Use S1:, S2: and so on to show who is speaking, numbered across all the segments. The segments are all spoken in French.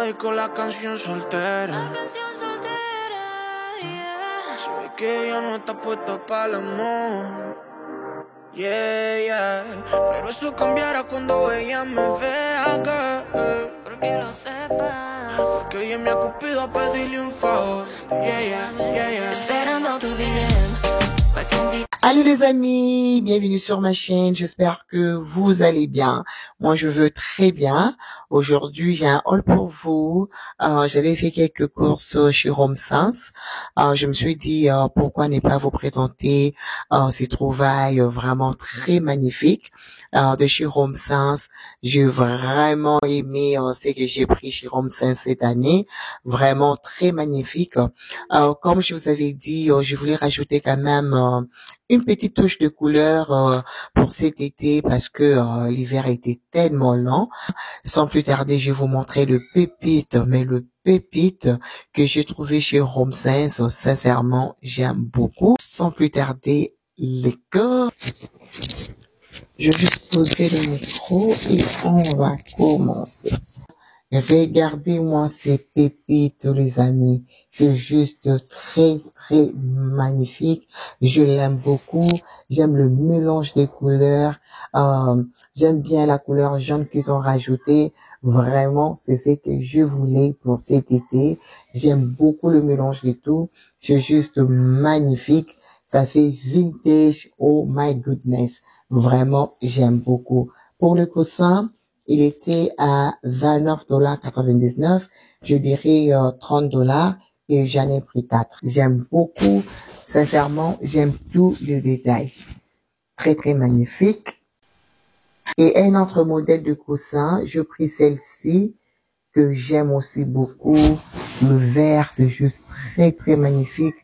S1: dedico la canción soltera. Se ve que ella no está puesta para el amor. Yeah, yeah. Pero eso cambiará cuando ella me vea, girl.
S2: Porque lo sepas.
S1: Porque ella me ha cupido a pedirle un favor. Yeah, yeah, yeah, yeah.
S2: Esperando tu DM.
S3: Allô les amis, bienvenue sur ma chaîne, j'espère que vous allez bien. Moi je veux très bien. Aujourd'hui j'ai un haul pour vous. J'avais fait quelques courses chez Home Sense. Je me suis dit pourquoi ne pas vous présenter ces trouvailles vraiment très magnifiques de chez Home Sense. J'ai vraiment aimé ce que j'ai pris chez Home Sense cette année. Vraiment très magnifique. Comme je vous avais dit, je voulais rajouter quand même une petite touche de couleur pour cet été parce que l'hiver était tellement lent. Sans plus tarder, je vais vous montrer le pépite, mais le pépite que j'ai trouvé chez Home Sense. Sincèrement, j'aime beaucoup. Sans plus tarder, les gars, je vais juste poser le micro et on va commencer. Regardez-moi ces pépites, les amis. C'est juste très, très magnifique. Je l'aime beaucoup. J'aime le mélange des couleurs. J'aime bien la couleur jaune qu'ils ont rajoutée. Vraiment, c'est ce que je voulais pour cet été. J'aime beaucoup le mélange de tout. C'est juste magnifique. Ça fait vintage. Oh my goodness. Vraiment, j'aime beaucoup. Pour le coussin, il était à $29,99. Je dirais $30 et j'en ai pris 4. J'aime beaucoup. Sincèrement, j'aime tous les détails. Très, très magnifique. Et un autre modèle de coussin, je pris celle-ci que j'aime aussi beaucoup. Le vert, c'est juste très, très magnifique.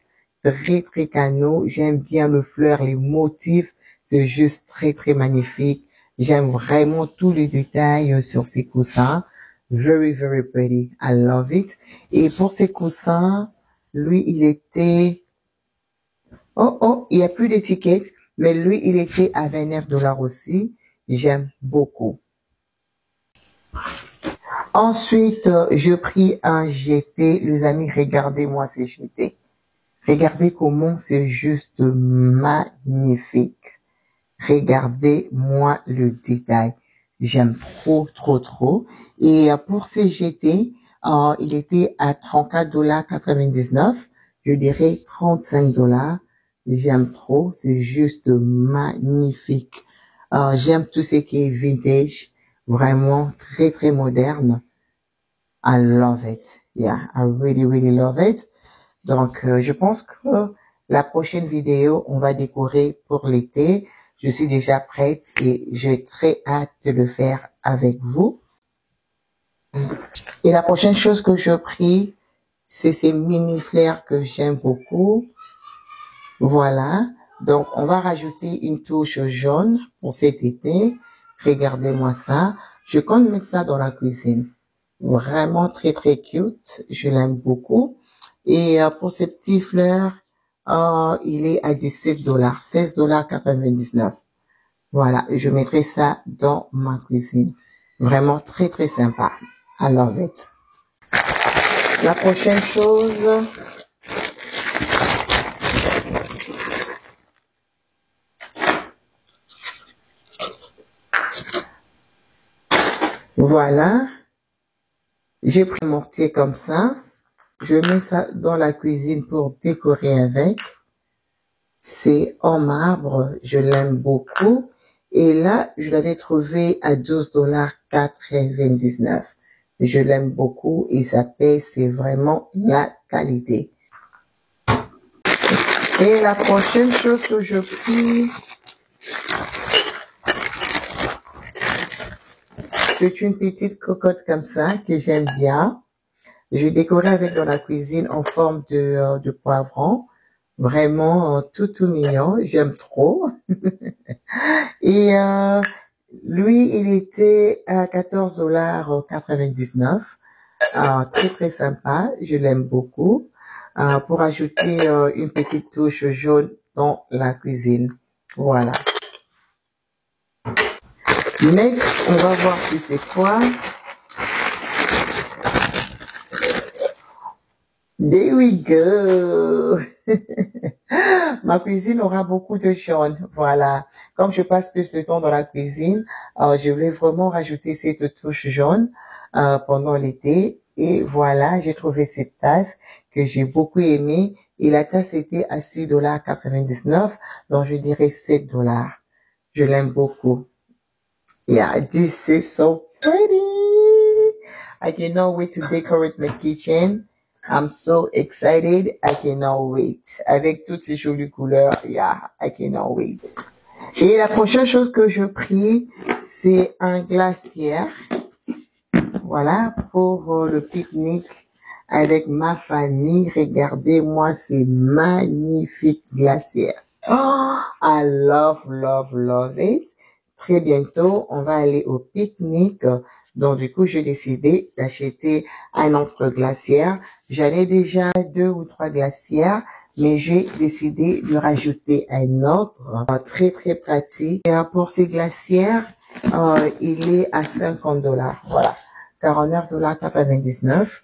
S3: Très, très canot. J'aime bien le fleur, les motifs. C'est juste très, très magnifique. J'aime vraiment tous les détails sur ces coussins. Very, very pretty. I love it. Et pour ces coussins, lui, il était... Oh, il n'y a plus d'étiquette. Mais lui, il était à $29 aussi. J'aime beaucoup. Ensuite, je pris un GT. Les amis, regardez-moi ces GT. Regardez comment c'est juste magnifique. Regardez-moi le détail. J'aime trop, trop, trop. Et pour ces GT, il était à $34,99. Je dirais $35. J'aime trop. C'est juste magnifique. J'aime tout ce qui est vintage. Vraiment très, très moderne. I love it. Yeah, I really, really love it. Donc, je pense que la prochaine vidéo, on va décorer pour l'été. Je suis déjà prête et j'ai très hâte de le faire avec vous. Et la prochaine chose que je pris, c'est ces mini flares que j'aime beaucoup. Voilà. Donc, on va rajouter une touche jaune pour cet été. Regardez-moi ça. Je compte mettre ça dans la cuisine. Vraiment très, très cute. Je l'aime beaucoup. Et pour ces petits fleurs, il est à $17, $16,99. Voilà, je mettrai ça dans ma cuisine. Vraiment très, très sympa. I love it. La prochaine chose, voilà. J'ai pris un mortier comme ça. Je mets ça dans la cuisine pour décorer avec. C'est en marbre, je l'aime beaucoup. Et là, je l'avais trouvé à $12,99. Je l'aime beaucoup et ça paye, c'est vraiment la qualité. Et la prochaine chose que je pris, c'est une petite cocotte comme ça que j'aime bien. Je vais décorer avec dans la cuisine en forme de poivron. Vraiment tout mignon. J'aime trop. Et lui, il était à $14,99. Très, très sympa. Je l'aime beaucoup. Pour ajouter une petite touche jaune dans la cuisine. Voilà. Next, on va voir si c'est quoi. There we go. Ma cuisine aura beaucoup de jaune. Voilà. Comme je passe plus de temps dans la cuisine, je voulais vraiment rajouter cette touche jaune pendant l'été. Et voilà, j'ai trouvé cette tasse que j'ai beaucoup aimée. Et la tasse était à $6,99. Donc, je dirais $7. Je l'aime beaucoup. Yeah, this is so pretty. I cannot wait to decorate my kitchen. I'm so excited. I cannot wait. Avec toutes ces jolies couleurs, yeah, I cannot wait. Et la prochaine chose que je prie, c'est un glacière. Voilà, pour le pique-nique avec ma famille. Regardez-moi ces magnifiques glacières. Oh, I love, love, love it. Très bientôt, on va aller au pique-nique. Donc, du coup, j'ai décidé d'acheter un autre glacière. J'en ai déjà 2 ou 3 glacières, mais j'ai décidé de rajouter un autre. Très, très pratique. Et pour ces glacières, il est à $50. Voilà. $49,99.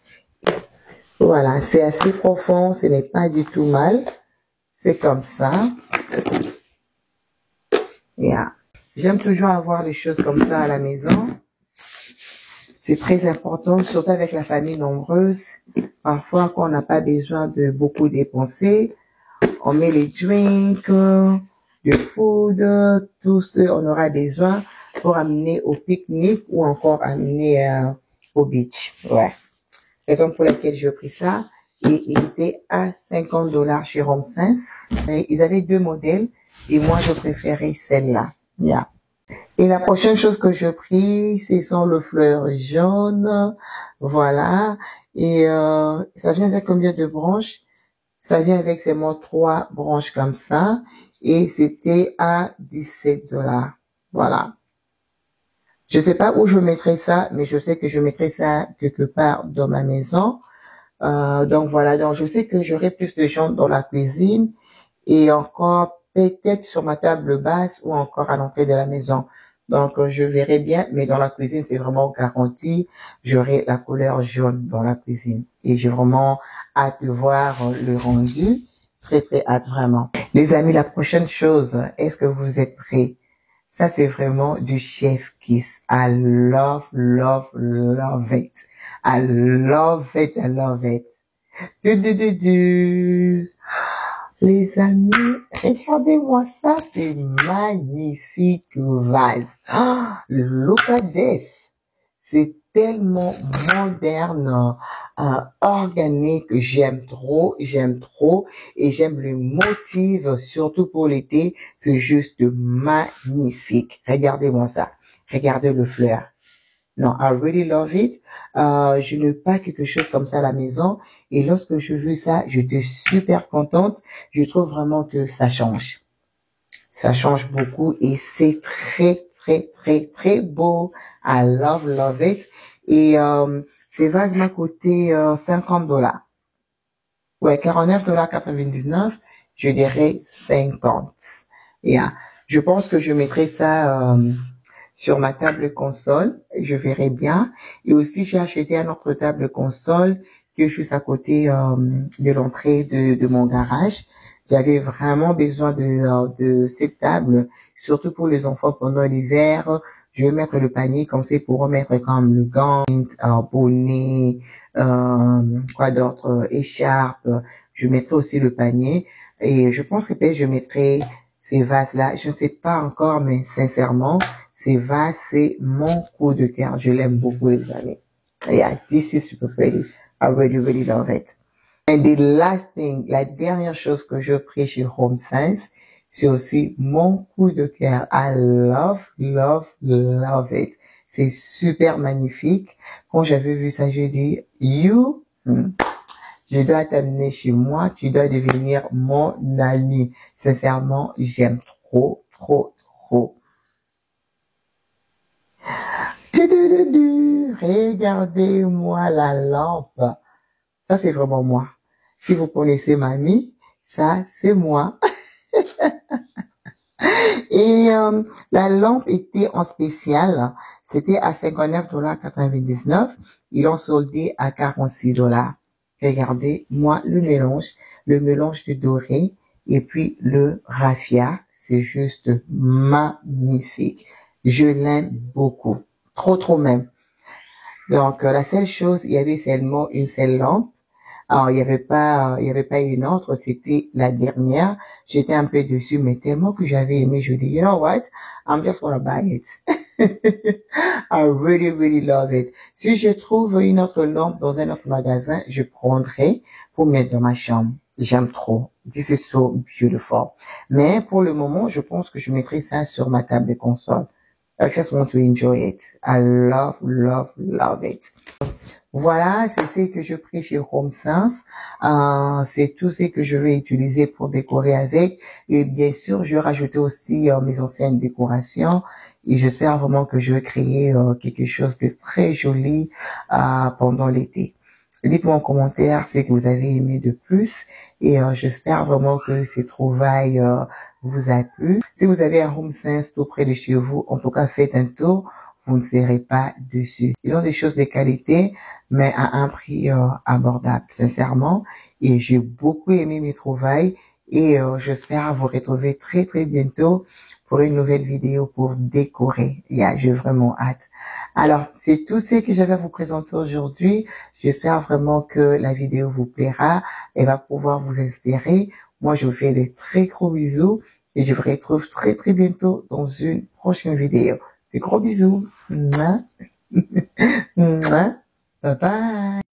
S3: Voilà. C'est assez profond. Ce n'est pas du tout mal. C'est comme ça. Yeah. J'aime toujours avoir les choses comme ça à la maison. C'est très important, surtout avec la famille nombreuse. Parfois, quand on n'a pas besoin de beaucoup dépenser, on met les drinks, le food, tout ce on aura besoin pour amener au pique-nique ou encore amener au beach. Ouais. Raison pour laquelle j'ai pris ça. Et il était à $50 chez HomeSense. Et ils avaient 2 modèles et moi, je préférais celle-là. Yeah. Et la prochaine chose que je prie, ce sont le fleur jaune. Voilà. Et ça vient avec combien de branches? Ça vient avec seulement 3 branches comme ça. Et c'était à $17. Voilà. Je sais pas où je mettrai ça, mais je sais que je mettrai ça quelque part dans ma maison. Donc voilà. Donc je sais que j'aurai plus de gens dans la cuisine et encore peut-être sur ma table basse ou encore à l'entrée de la maison. Donc, je verrai bien, mais dans la cuisine, c'est vraiment garanti. J'aurai la couleur jaune dans la cuisine. Et j'ai vraiment hâte de voir le rendu. Très, très hâte, vraiment. Les amis, la prochaine chose, est-ce que vous êtes prêts? Ça, c'est vraiment du chef kiss. I love, love, love it. I love it, I love it. Les amis, regardez-moi ça, c'est magnifique vase. Ah, look at this. C'est tellement moderne, organique, j'aime trop, et j'aime le motif, surtout pour l'été, c'est juste magnifique. Regardez-moi ça, regardez le fleur. Non, I really love it. Je n'ai pas quelque chose comme ça à la maison. Et lorsque je vis ça, j'étais super contente. Je trouve vraiment que ça change. Ça change beaucoup et c'est très, très, très, très beau. I love, love it. Et ces vases m'a coûté $50. Ouais, $49,99. Je dirais 50. Yeah. Je pense que je mettrai ça sur ma table console, je verrai bien. Et aussi, j'ai acheté un autre table console qui est juste à côté de l'entrée de mon garage. J'avais vraiment besoin de cette table, surtout pour les enfants pendant l'hiver. Je vais mettre le panier comme c'est pour mettre comme le gant, bonnet, quoi d'autre, écharpe. Je mettrai aussi le panier. Et je pense que peut-être je mettrai ces vases-là. Je ne sais pas encore, mais sincèrement, ces vases, c'est mon coup de cœur. Je l'aime beaucoup, les amis. Yeah, this is super pretty. I really, really love it. And the last thing, la dernière chose que je prie chez HomeSense, c'est aussi mon coup de cœur. I love, love, love it. C'est super magnifique. Quand j'avais vu ça, j'ai dit, je dois t'amener chez moi. Tu dois devenir mon ami. Sincèrement, j'aime trop, trop, trop. Regardez-moi la lampe. Ça, c'est vraiment moi. Si vous connaissez mamie, ça, c'est moi. Et la lampe était en spécial. C'était à $59,99. Ils l'ont soldé à $46. Regardez, moi, le mélange du doré et puis le raffia, c'est juste magnifique. Je l'aime beaucoup. Trop, trop même. Donc, la seule chose, il y avait seulement une seule lampe. Alors, il y avait pas une autre, c'était la dernière. J'étais un peu dessus, mais tellement que j'avais aimé, je dis, you know what? I'm just gonna buy it. I really, really love it. Si je trouve une autre lampe dans un autre magasin, je prendrai pour mettre dans ma chambre. J'aime trop. This is so beautiful. Mais pour le moment, je pense que je mettrai ça sur ma table de console. I just want to enjoy it. I love, love, love it. Voilà, c'est ce que je pris chez Home Sense. C'est tout ce que je vais utiliser pour décorer avec. Et bien sûr, je vais rajouter aussi mes anciennes décorations. Et j'espère vraiment que je vais créer quelque chose de très joli pendant l'été. Dites-moi en commentaire ce que vous avez aimé de plus. Et j'espère vraiment que ces trouvailles vous a plu. Si vous avez un Home Sense tout près de chez vous, en tout cas faites un tour. Vous ne serez pas dessus. Ils ont des choses de qualité, mais à un prix abordable, sincèrement. Et j'ai beaucoup aimé mes trouvailles et j'espère vous retrouver très très bientôt pour une nouvelle vidéo pour décorer. J'ai vraiment hâte. Alors, c'est tout ce que j'avais à vous présenter aujourd'hui. J'espère vraiment que la vidéo vous plaira et va pouvoir vous inspirer. Moi, je vous fais des très gros bisous et je vous retrouve très très bientôt dans une prochaine vidéo. Des gros bisous. Mouah. Mouah. Bye bye.